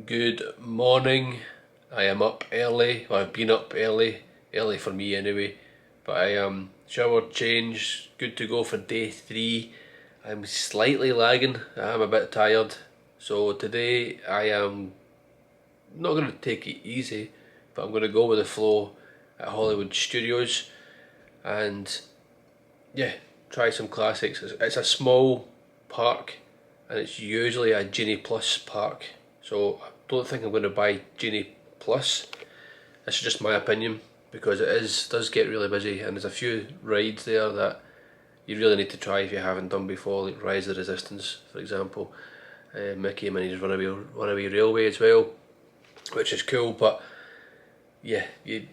Good morning. I am up early. Well, I've been up early for me anyway. But I am showered, changed, good to go for day 3. I'm slightly lagging. I'm a bit tired. So today I am not going to take it easy, but I'm going to go with the flow at Hollywood Studios and yeah, try some classics. It's a small park and it's usually a Genie Plus park. So I don't think I'm going to buy Genie Plus. That's just my opinion, because it does get really busy and there's a few rides there that you really need to try if you haven't done before, like Rise of the Resistance for example. Mickey and Minnie's Runaway Railway as well, which is cool, but yeah, it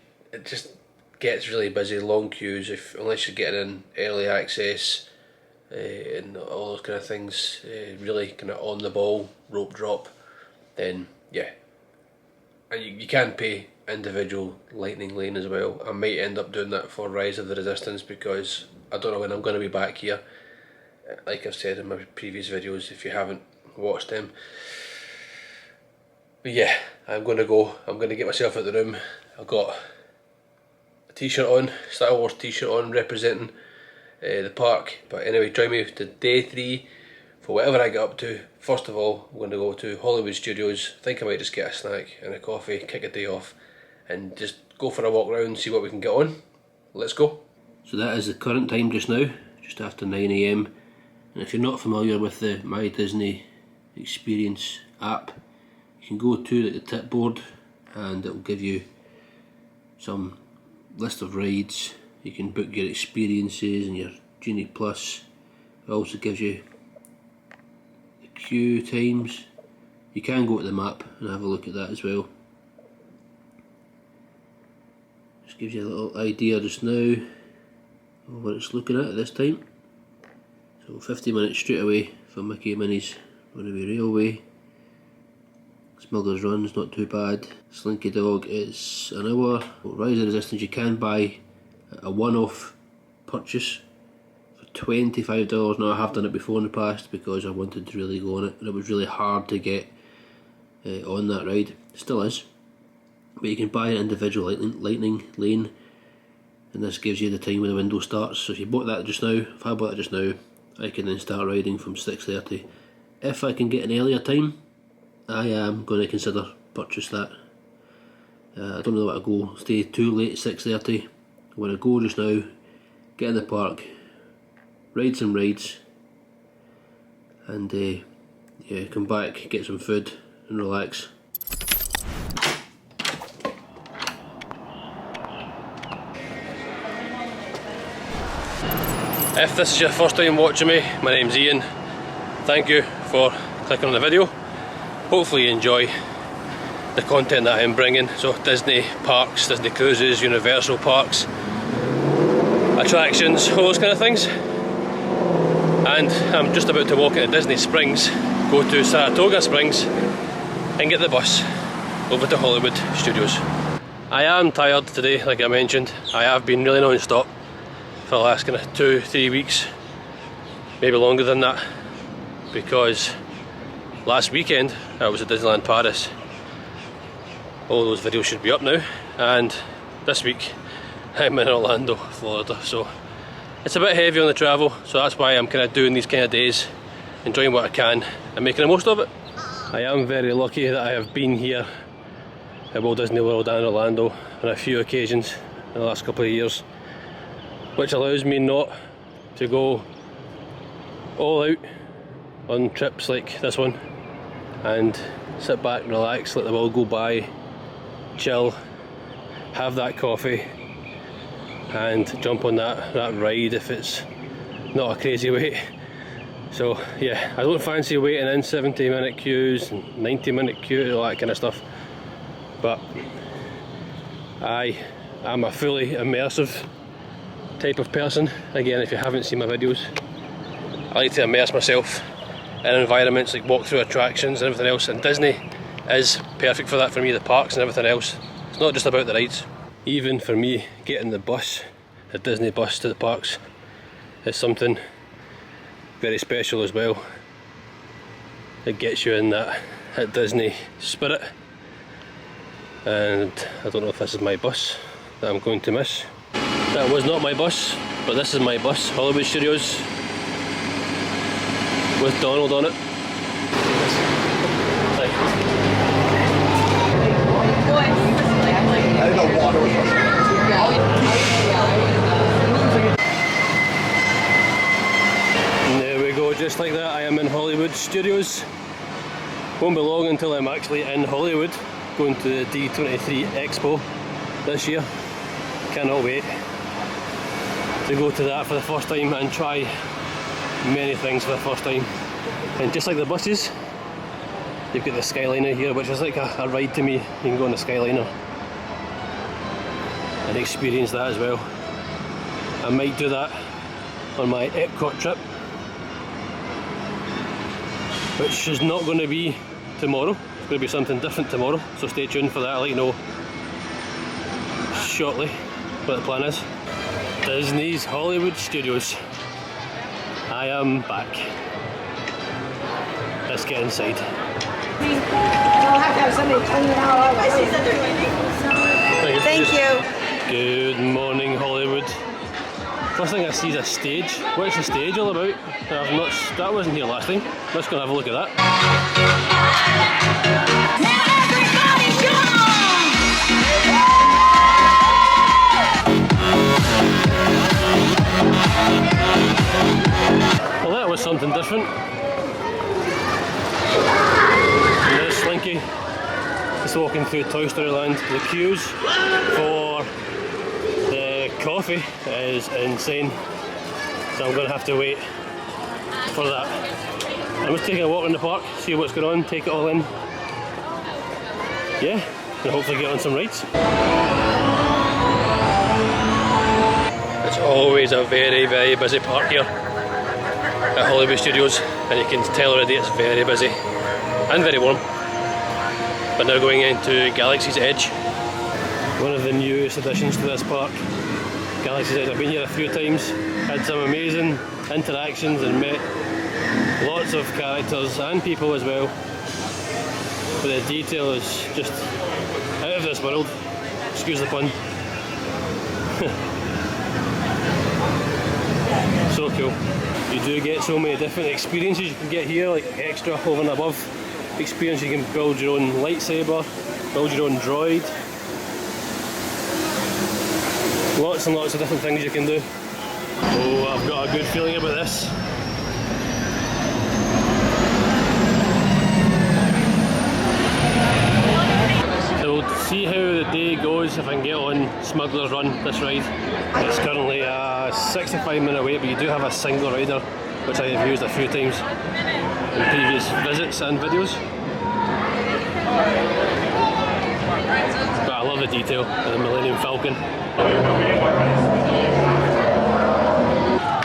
just gets really busy, long queues unless you're getting in early access and all those kind of things, really kind of on the ball, rope drop, then yeah. And you can pay individual lightning lane as well. I might end up doing that for Rise of the Resistance because I don't know when I'm going to be back here. Like I've said in my previous videos, if you haven't watched them. But yeah, I'm going to get myself out of the room. I've got a t-shirt on, Star Wars t-shirt on representing the park. But anyway, join me to day 3 for whatever I get up to. First of all, I'm going to go to Hollywood Studios. I think I might just get a snack and a coffee, kick a day off and just go for a walk around, see what we can get on. Let's go. So that is the current time just now, just after 9 AM. And if you're not familiar with the My Disney Experience app, you can go to the tip board and it will give you some list of rides. You can book your experiences and your Genie Plus. It also gives you the queue times. You can go to the map and have a look at that as well. Just gives you a little idea just now of what it's looking at this time. So 50 minutes straight away for Mickey and Minnie's Runaway Railway. Smuggler's Run's not too bad. Slinky Dog is an hour. Rise of the Resistance you can buy a one-off purchase for $25. Now I have done it before in the past because I wanted to really go on it and it was really hard to get on that ride. It still is. But you can buy an individual lightning lane and this gives you the time when the window starts. So if you bought that just now, if I bought it just now, I can then start riding from 6:30. If I can get an earlier time, I am going to consider purchase that. I don't really want to go stay too late at 6:30. I want to go just now, get in the park, ride some rides, and yeah, come back, get some food and relax. If this is your first time watching me, my name's Ian. Thank you for clicking on the video. Hopefully you enjoy the content that I'm bringing. So Disney parks, Disney cruises, Universal parks, attractions, all those kind of things. And I'm just about to walk into Disney Springs, go to Saratoga Springs and get the bus over to Hollywood Studios. I am tired today, like I mentioned. I have been really non-stop for the last kind of 2-3 weeks, maybe longer than that, because last weekend I was at Disneyland Paris. All those videos should be up now, and this week I'm in Orlando, Florida, so it's a bit heavy on the travel, so that's why I'm kind of doing these kind of days, enjoying what I can and making the most of it. I am very lucky that I have been here at Walt Disney World and Orlando on a few occasions in the last couple of years, which allows me not to go all out on trips like this one and sit back, relax, let the world go by, chill, have that coffee and jump on that ride if it's not a crazy wait. So yeah, I don't fancy waiting in 70-minute queues and 90-minute queues, all that kind of stuff, but I am a fully immersive type of person. Again, if you haven't seen my videos, I like to immerse myself in environments, like walk through attractions and everything else, and Disney is perfect for that for me, the parks and everything else. It's not just about the rides. Even for me, getting the bus, the Disney bus to the parks is something very special as well. It gets you in that at Disney Spirit, and I don't know if this is my bus that I'm going to miss. That was not my bus, but this is my bus, Hollywood Studios, with Donald on it. And there we go, just like that, I am in Hollywood Studios. Won't be long until I'm actually in Hollywood, going to the D23 Expo this year. Cannot wait to go to that for the first time and try many things for the first time. And just like the buses, you've got the Skyliner here, which is like a ride to me. You can go on the Skyliner and experience that as well. I might do that on my Epcot trip, which is not going to be tomorrow. It's going to be something different tomorrow, so stay tuned for that. I'll let you know shortly what the plan is. Disney's Hollywood Studios. I am back. Let's get inside. You'll have to have somebody clean it all over. Thank you. Good morning, Hollywood. First thing I see is a stage. What's the stage all about? That wasn't here last time. Let's go and have a look at that. Now everybody Well, that was something different. And there's Slinky just walking through Toy Story Land. The queues for the coffee is insane, so I'm going to have to wait for that. I'm just taking a walk in the park, see what's going on, take it all in. Yeah, and hopefully get on some rides. It's always a very, very busy park here at Hollywood Studios, and you can tell already it's very busy and very warm. But now going into Galaxy's Edge, one of the newest additions to this park. Galaxy's Edge, I've been here a few times, had some amazing interactions and met lots of characters and people as well. But the detail is just out of this world, excuse the pun. So cool. You do get so many different experiences you can get here, like extra over and above experience. You can build your own lightsaber, build your own droid. Lots and lots of different things you can do. Oh, I've got a good feeling about this. So we'll see how the day goes if I can get on Smuggler's Run, this ride. It's currently a 65-minute wait, but you do have a single rider, which I have used a few times in previous visits and videos. But I love the detail of the Millennium Falcon.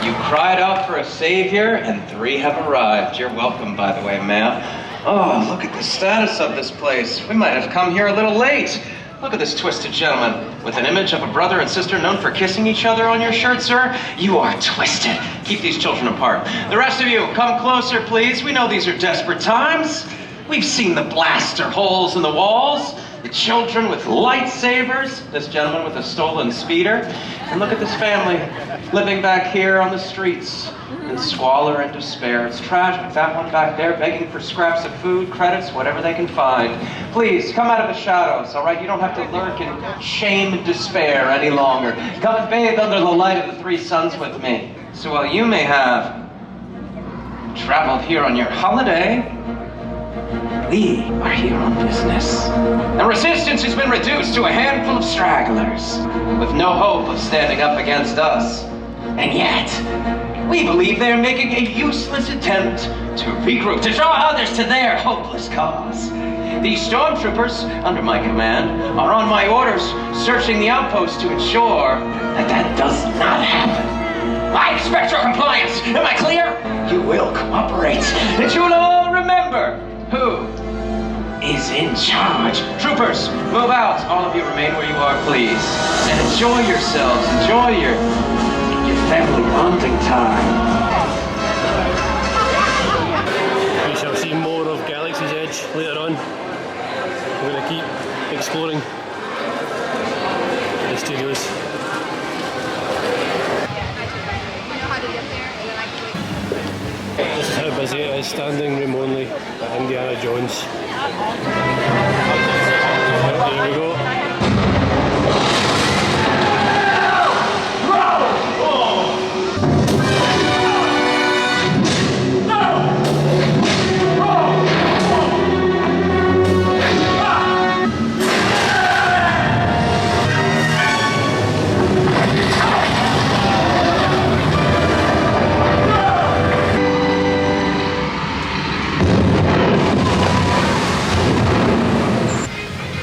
You cried out for a savior, and 3 have arrived. You're welcome, by the way, ma'am. Oh, look at the status of this place. We might have come here a little late. Look at this twisted gentleman with an image of a brother and sister known for kissing each other on your shirt, sir. You are twisted. Keep these children apart. The rest of you, come closer, please. We know these are desperate times. We've seen the blaster holes in the walls, the children with lightsabers, this gentleman with a stolen speeder, and look at this family living back here on the streets in squalor and despair. It's tragic. That one back there begging for scraps of food, credits, whatever they can find. Please, come out of the shadows, all right? You don't have to lurk in shame and despair any longer. Come and bathe under the light of the 3 suns with me. So while you may have traveled here on your holiday, we are here on business. The resistance has been reduced to a handful of stragglers with no hope of standing up against us. And yet, we believe they are making a useless attempt to regroup, to draw others to their hopeless cause. These stormtroopers, under my command, are on my orders, searching the outpost to ensure that that does not happen. I expect your compliance. Am I clear? You will cooperate, and you will all remember who is in charge. Troopers, move out. All of you remain where you are, please. And enjoy yourselves. Enjoy your family bonding time. We shall see more of Galaxy's Edge later on I'm going to keep exploring the studios. This is how busy it is, standing room only at Indiana Jones. There we go.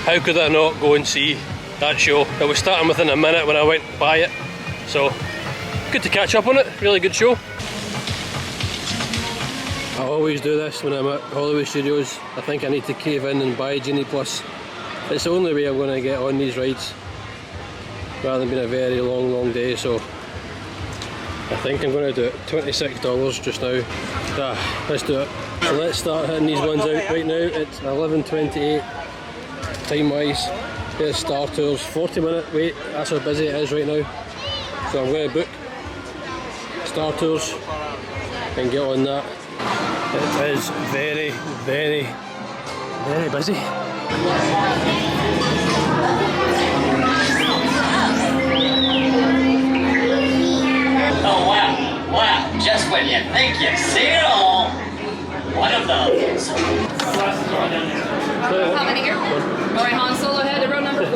How could I not go and see that show? It was starting within a minute when I went by it, so good to catch up on it. Really good show. I always do this when I'm at Hollywood Studios. I think I need to cave in and buy Genie Plus. It's the only way I'm going to get on these rides rather than being a very long day, so I think I'm going to do it. $26 just now. Let's do it. So let's start hitting these ones out. Right now it's 11:28 time wise. Here's Star Tours, 40-minute wait. That's how busy it is right now. So I'm going to book Star Tours and get on that. It is very busy. Oh wow, just when you think you've seen it all, one of those. How many here? All right, Han Solo head to row number 4.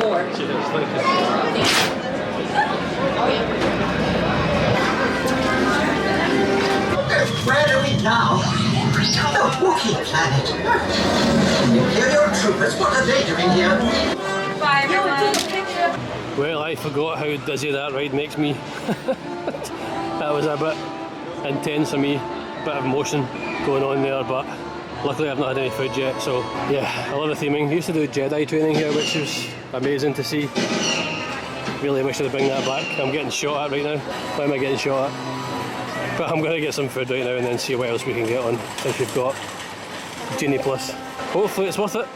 Where are we now? The Wookiee planet. Imperial troopers, what are they doing here? Bye, everyone. Well, I forgot how dizzy that ride makes me. That was a bit intense for me, bit of motion going on there, but luckily I've not had any food yet, so yeah, I love the theming. I used to do Jedi training here, which was amazing to see. Really wish I'd bring that back. I'm getting shot at right now. Why am I getting shot at? But I'm going to get some food right now and then see what else we can get on if you've got Genie Plus. Hopefully it's worth it.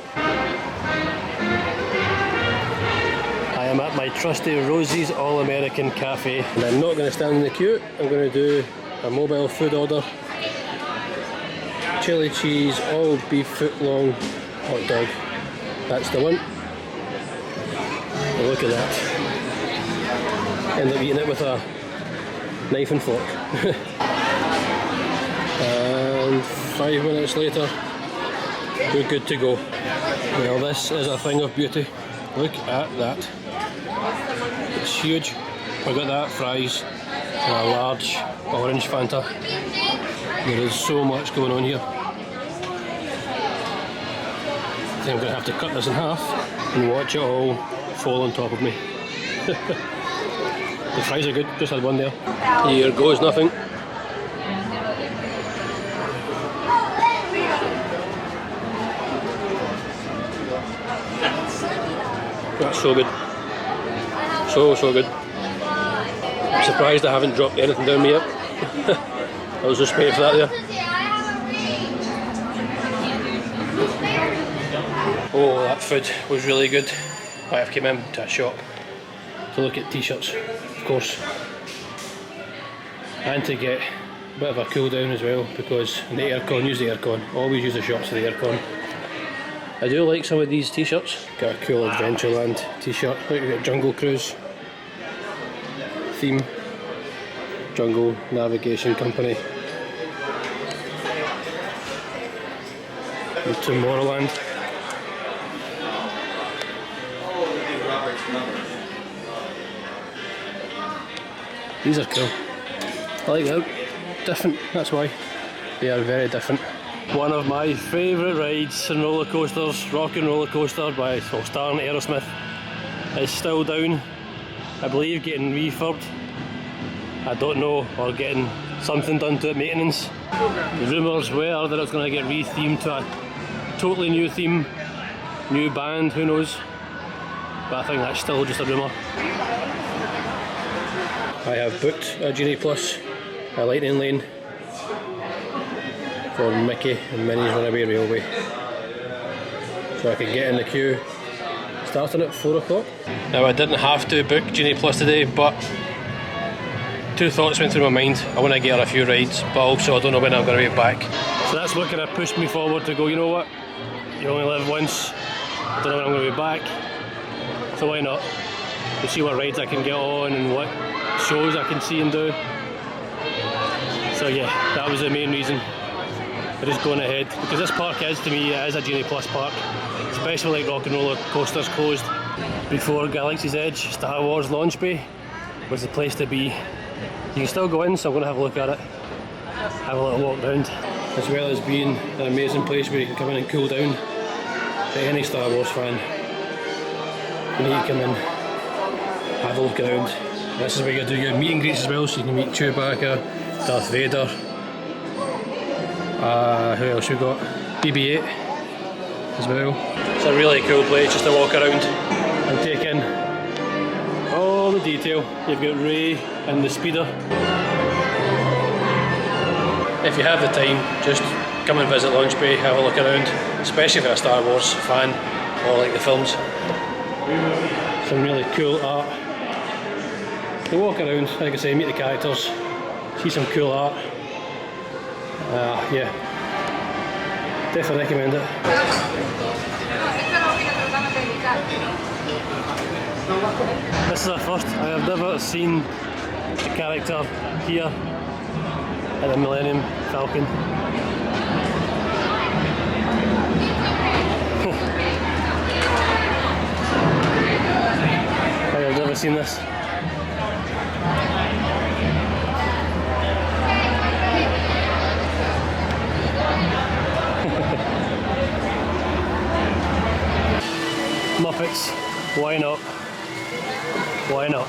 I am at my trusty Rosie's All-American Cafe and I'm not going to stand in the queue. I'm going to do a mobile food order. Chili cheese, all beef foot-long hot dog. That's the one. Oh, look at that. End up eating it with a knife and fork. And 5 minutes later, we're good to go. Well, this is a thing of beauty. Look at that. It's huge. I got that, fries, and a large orange Fanta. There is so much going on here. I think I'm going to have to cut this in half and watch it all fall on top of me. The fries are good, just had one there. Here goes nothing. That's so good. So good. I'm surprised I haven't dropped anything down me yet. I was just waiting for that there. Oh, that food was really good. I've came into a shop to look at t-shirts, of course, and to get a bit of a cool down as well, because in the aircon, use the aircon. Always use the shops for the aircon. I do like some of these t-shirts. Got a cool Adventureland t-shirt. Look, you got Jungle Cruise theme, Jungle Navigation Company, and Tomorrowland. These are cool. I like that. Different, that's why. They are very different. One of my favourite rides and roller coasters, Rock and Roller Coaster by starring Aerosmith, is still down. I believe getting refurbed. I don't know, or getting something done to it, maintenance. The rumours were that it's going to get re-themed to a totally new theme, new band, who knows. But I think that's still just a rumour. I have booked a Genie Plus, a Lightning Lane, for Mickey and Minnie's Runaway Railway. so I could get in the queue starting at 4 o'clock. Now I didn't have to book Genie Plus today, but two thoughts went through my mind. I want to get her a few rides, but also I don't know when I'm going to be back. So that's what kind of pushed me forward to go, you know what, you only live once, I don't know when I'm going to be back, so why not? To see what rides I can get on and what shows I can see and do. So yeah, that was the main reason for just going ahead, because this park is, to me, it is a Genie Plus park, especially like Rock and Roller Coasters closed. Before Galaxy's Edge, Star Wars Launch Bay was the place to be. You can still go in, so I'm going to have a look at it, have a little walk around, as well as being an amazing place where you can come in and cool down. For any Star Wars fan, you need to come in, have a look around. This is where you do your meet and greets as well, so you can meet Chewbacca, Darth Vader, who else we got? BB-8 as well. It's a really cool place just to walk around and take in all the detail. You've got Rey and the speeder. If you have the time, just come and visit Launch Bay, have a look around, especially if you're a Star Wars fan or like the films. Some really cool art. You walk around, like I say, meet the characters, see some cool art. Yeah, definitely recommend it. This is a first. I have never seen the character here at the Millennium Falcon. I have never seen this. Muppets, why not? Why not?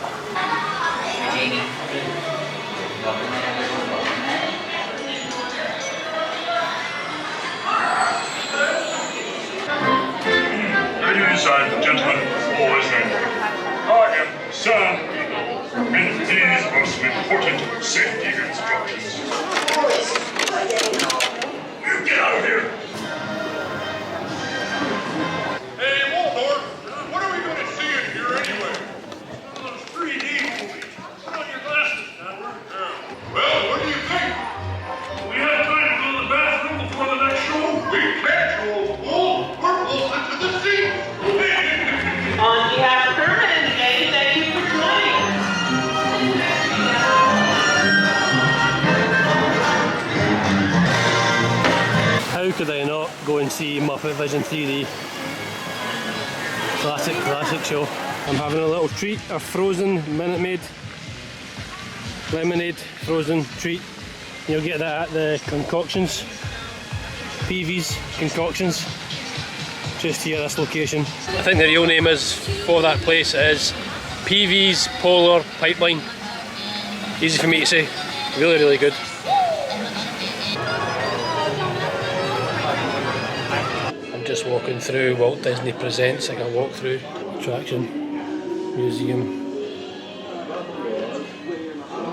Ladies and gentlemen, boys and girls, I am Sam Eagle, and these are some important safety instructions. You get out of here! Hey, Waldorf, what are we going to see in here anyway? Those 3D movies. Put on your glasses, Howard. Well, what do you think? We have time to go to the bathroom before the next show? We can't, you old fool. We're bolted to the seat. On behalf of Herman and the gang, thank you for joining. How could I not go and see Muppet Vision 3D? Classic show. I'm having a little treat, a frozen Minute Maid lemonade frozen treat. You'll get that at the concoctions, PV's concoctions, just here at this location. I think the real name is for that place is PV's Polar Pipeline. Easy for me to say, really good. I'm just walking through Walt Disney Presents, like a walkthrough attraction, museum.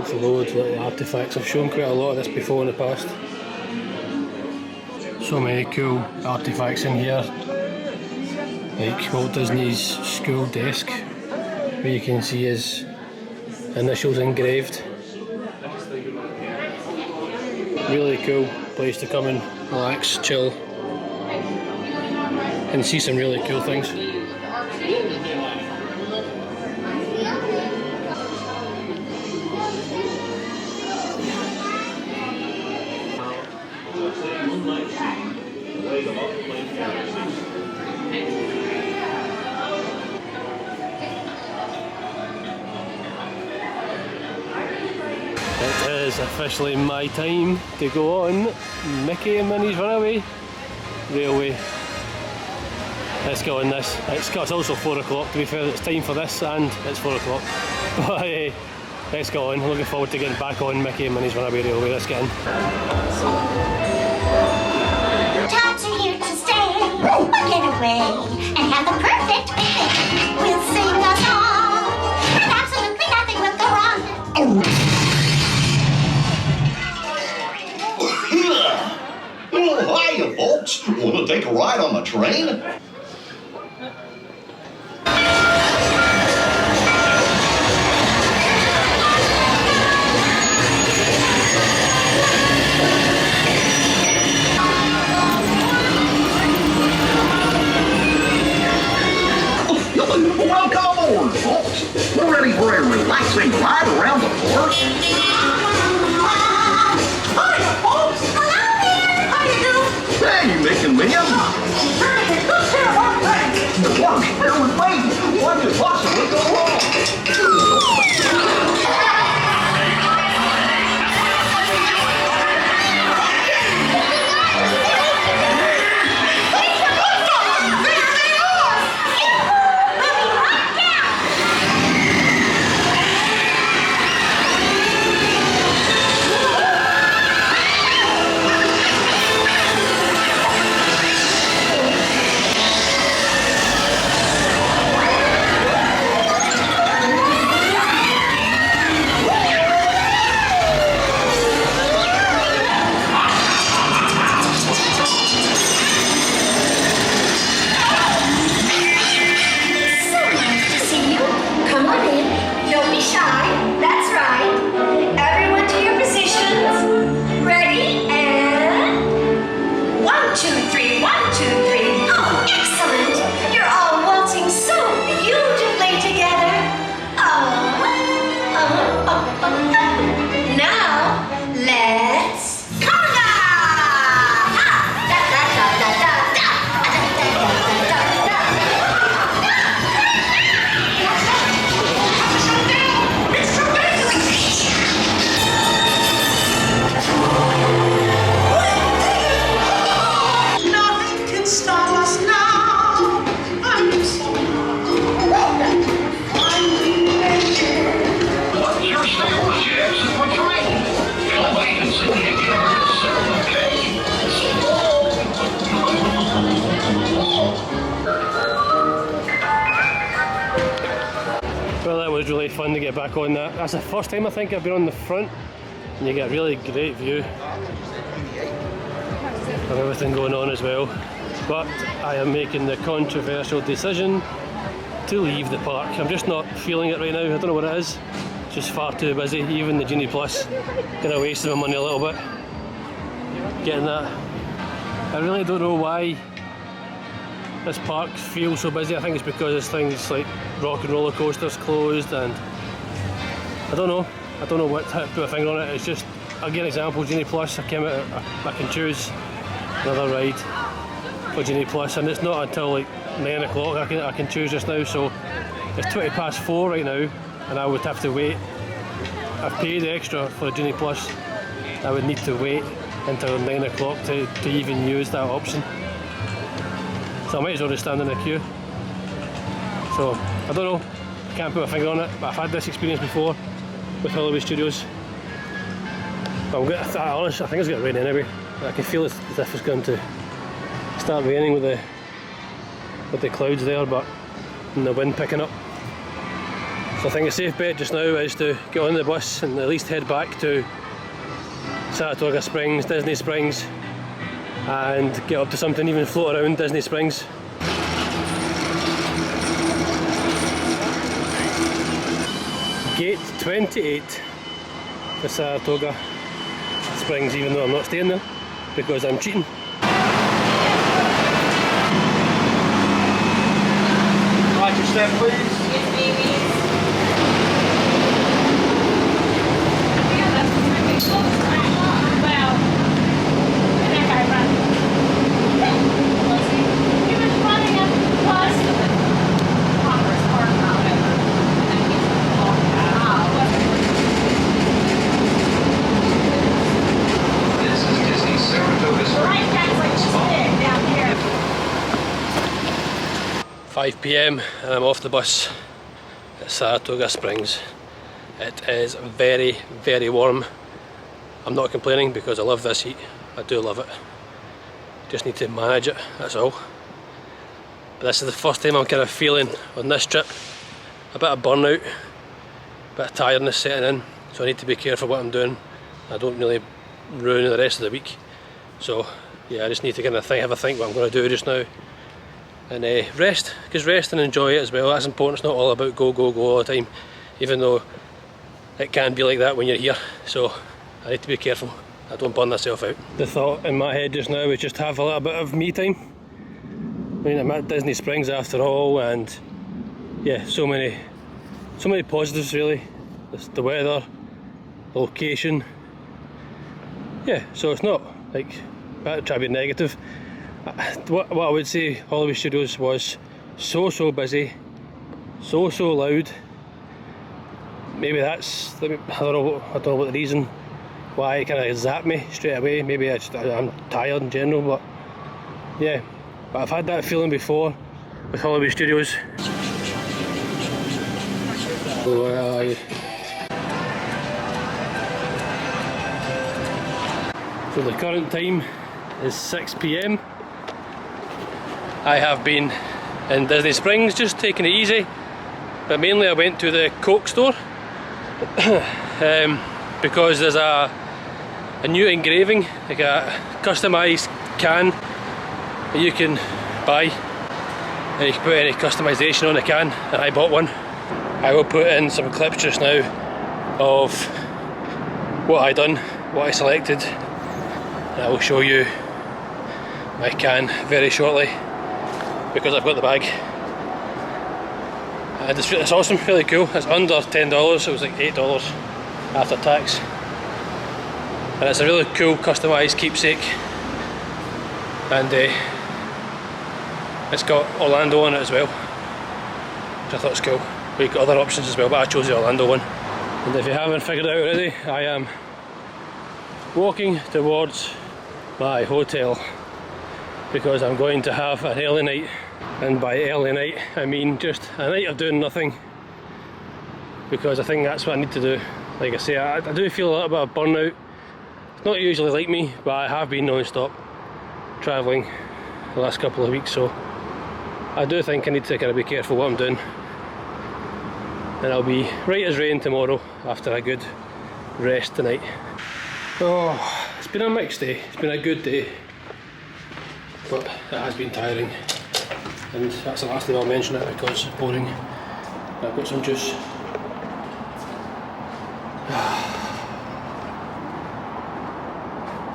With loads of little artefacts. I've shown quite a lot of this before in the past. So many cool artefacts in here, like Walt Disney's school desk, where you can see his initials engraved. Really cool place to come and relax, chill, and see some really cool things. It is officially my time to go on Mickey and Minnie's Runaway Railway. Let's go on this. It's also 4 o'clock, to be fair. It's time for this and it's 4 o'clock. But let's go on. Looking forward to getting back on Mickey and Minnie's Runaway Railway. Let's get in. Times are here to stay. Get away and have the perfect picnic. We'll sing a song and absolutely nothing will go wrong. Oh, hiya, folks. Want to take a ride on the train? bouncing right around the floor. Hi, folks. Hello there. How you doing? Hey, you making millions? The work here with me. What could possibly go wrong? Well, that was really fun to get back on that. That's the first time I think I've been on the front, and you get a really great view of everything going on as well. But I am making the controversial decision to leave the park. I'm just not feeling it right now. I don't know what it is. It's just far too busy. Even the Genie Plus, gonna waste my money a little bit getting that. I really don't know why this park feels so busy. I think it's because there's things like rock and roller coasters closed, and I don't know what to put a finger on it. It's just, I'll give an example. Genie Plus, I can choose another ride for Genie Plus, and it's not until like 9 o'clock I can choose just now. So it's 4:20 right now, and I would have to wait. I've paid extra for the Genie Plus. I would need to wait until 9 o'clock to even use that option. So I might as well just stand in the queue. So I don't know, can't put a finger on it, but I've had this experience before with Hollywood Studios. But I think it's going to rain anyway. I can feel as if it's going to start raining with the clouds there, and the wind picking up. So I think a safe bet just now is to get on the bus and at least head back to Saratoga Springs, Disney Springs, and get up to something, even float around Disney Springs. Gate 28 for Saratoga Springs, even though I'm not staying there because I'm cheating. Watch your step, please. This is Disney Saratoga Springs. 5 PM and I'm off the bus at Saratoga Springs. It is very, very warm. I'm not complaining because I love this heat. I do love it. Just need to manage it, that's all. But this is the first time I'm kind of feeling on this trip a bit of burnout, a bit of tiredness setting in. So I need to be careful what I'm doing. I don't really ruin the rest of the week. So yeah, I just need to kind of have a think what I'm going to do just now. And rest, because rest and enjoy it as well. That's important. It's not all about go, go, go all the time, even though it can be like that when you're here. So I need to be careful I don't burn myself out. The thought in my head just now is just have a little bit of me time. I mean, I'm at Disney Springs after all, and yeah, so many positives really. the weather, the location. Yeah, so it's not like trying to be negative. What I would say Hollywood Studios was so busy, so loud. Maybe that's, I don't know what the reason why it kind of zapped me straight away. Maybe I'm tired in general, but yeah. But I've had that feeling before with Hollywood Studios. So the current time is 6 PM. I have been in Disney Springs just taking it easy, but mainly I went to the Coke store because there's a new engraving, like a customised can that you can buy, and you can put any customisation on the can, and I bought one. I will put in some clips just now of what I done, what I selected, and I will show you my can very shortly because I've got the bag. And it's awesome, really cool. It's under $10, it was like $8 after tax. And it's a really cool customised keepsake, and it's got Orlando on it as well, which I thought was cool. We've got other options as well, but I chose the Orlando one. And if you haven't figured it out already, I am walking towards my hotel because I'm going to have an early night. And by early night I mean just a night of doing nothing, because I think that's what I need to do. Like I say, I do feel a little bit of burnout. It's not usually like me, but I have been non-stop travelling the last couple of weeks, so I do think I need to kind of be careful what I'm doing. And I'll be right as rain tomorrow after a good rest tonight. Oh, it's been a mixed day. It's been a good day, but it has been tiring. And that's the last thing I'll mention it because it's boring. I've got some juice.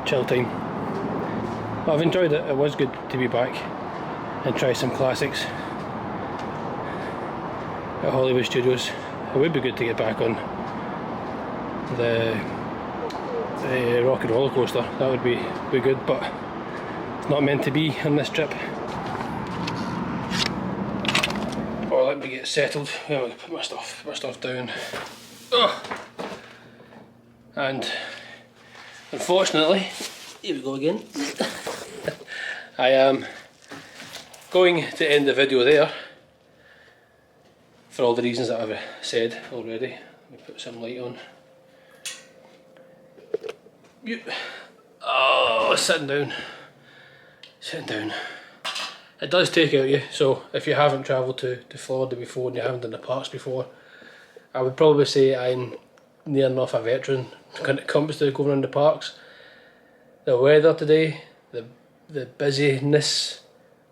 Chill time. But I've enjoyed it. It was good to be back and try some classics at Hollywood Studios. It would be good to get back on the rock and roller coaster. That would be good, but it's not meant to be on this trip. Or let me get settled. I'm going to put my stuff down. Oh. And unfortunately, here we go again. I am going to end the video there for all the reasons that I've said already. Let me put some light on. Oh, sitting down. It does take out you, so if you haven't travelled to Florida before and you haven't done the parks before, I would probably say I'm near enough a veteran when it comes to going around the parks. The weather today, the busyness,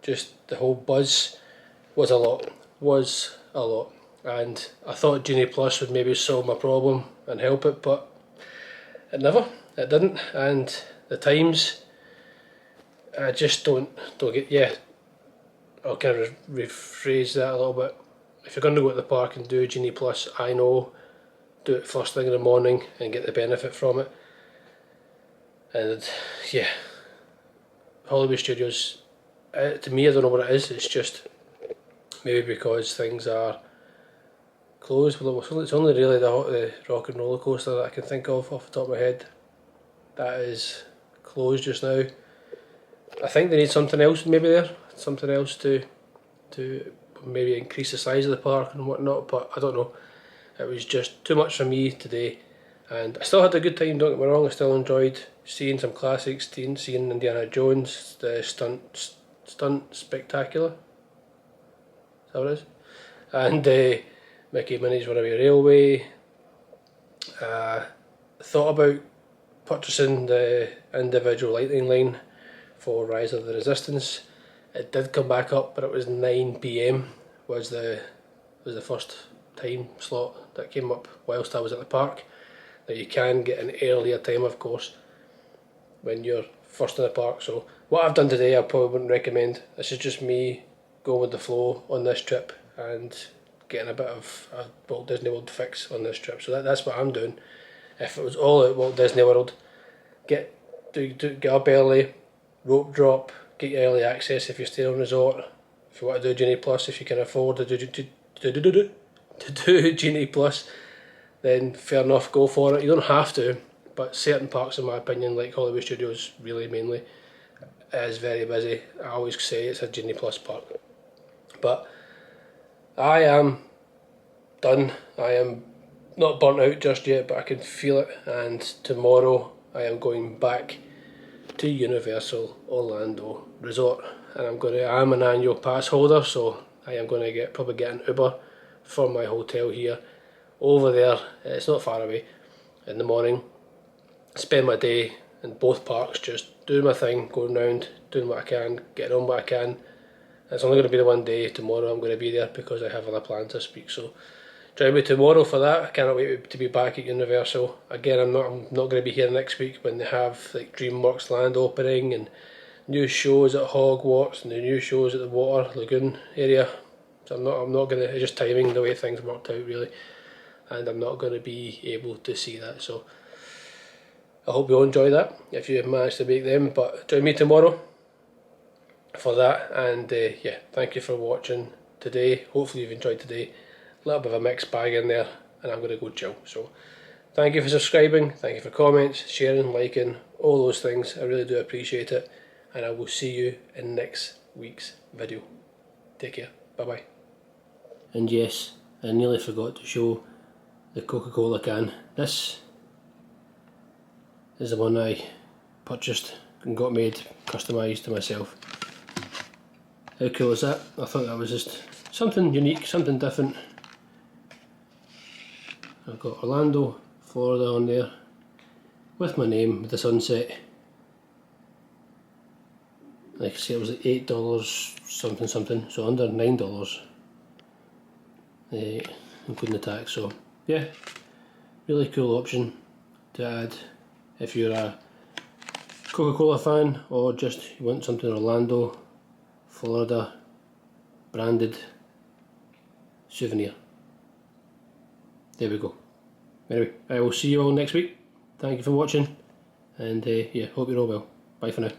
just the whole buzz was a lot. And I thought Genie Plus would maybe solve my problem and help it, but it didn't. And the times, I just don't get, yeah, I'll kind of rephrase that a little bit. If you're going to go to the park and do Genie Plus, I know, do it first thing in the morning and get the benefit from it. And yeah, Hollywood Studios, to me, I don't know what it is. It's just maybe because things are closed. Well, it's only really the rock and roller coaster that I can think of off the top of my head that is closed just now. I think they need something else maybe there, something else to maybe increase the size of the park and whatnot, but I don't know. It was just too much for me today, and I still had a good time, don't get me wrong. I still enjoyed seeing some classics, seeing Indiana Jones, the stunt spectacular, is that what it is? And Mickey Minnie's Runaway Railway. Thought about purchasing the individual lightning lane for Rise of the Resistance. It did come back up, but it was 9 PM was the first time slot that came up whilst I was at the park. Now you can get an earlier time, of course, when you're first in the park. So what I've done today I probably wouldn't recommend. This is just me going with the flow on this trip and getting a bit of a Walt Disney World fix on this trip. So that's what I'm doing. If it was all at Walt Disney World, get up early, rope drop, get your early access if you're staying on resort. If you want to do Genie Plus, if you can afford to do Genie Plus, then fair enough, go for it. You don't have to, but certain parks, in my opinion, like Hollywood Studios, really mainly, is very busy. I always say it's a Genie Plus park. But I am done. I am not burnt out just yet, but I can feel it. And tomorrow I am going back to Universal Orlando Resort, and I'm an annual pass holder, so I am going to probably get an Uber from my hotel here over there. It's not far away. In the morning, spend my day in both parks, just doing my thing, going round, doing what I can, getting on what I can. It's only going to be the one day. Tomorrow I'm going to be there because I have other plans this week. So join me tomorrow for that. I cannot wait to be back at Universal. Again, I'm not going to be here next week when they have like DreamWorks Land opening and new shows at Hogwarts and the new shows at the Water Lagoon area. So I'm not going to, it's just timing the way things worked out really, and I'm not going to be able to see that. So I hope you'll enjoy that if you have managed to make them. But join me tomorrow for that, and yeah, thank you for watching today. Hopefully you've enjoyed today. A little bit of a mixed bag in there, and I'm going to go chill. So thank you for subscribing, thank you for comments, sharing, liking, all those things. I really do appreciate it, and I will see you in next week's video. Take care, bye bye. And yes, I nearly forgot to show the Coca-Cola can. This is the one I purchased and got made, customised to myself. How cool is that? I thought that was just something unique, something different. I've got Orlando, Florida on there, with my name, with the sunset. Like I say, it was like $8 something something, so under $9, including the tax. So yeah, really cool option to add if you're a Coca-Cola fan, or just you want something Orlando, Florida branded souvenir. There we go. Anyway, I will see you all next week. Thank you for watching, and yeah, hope you're all well. Bye for now.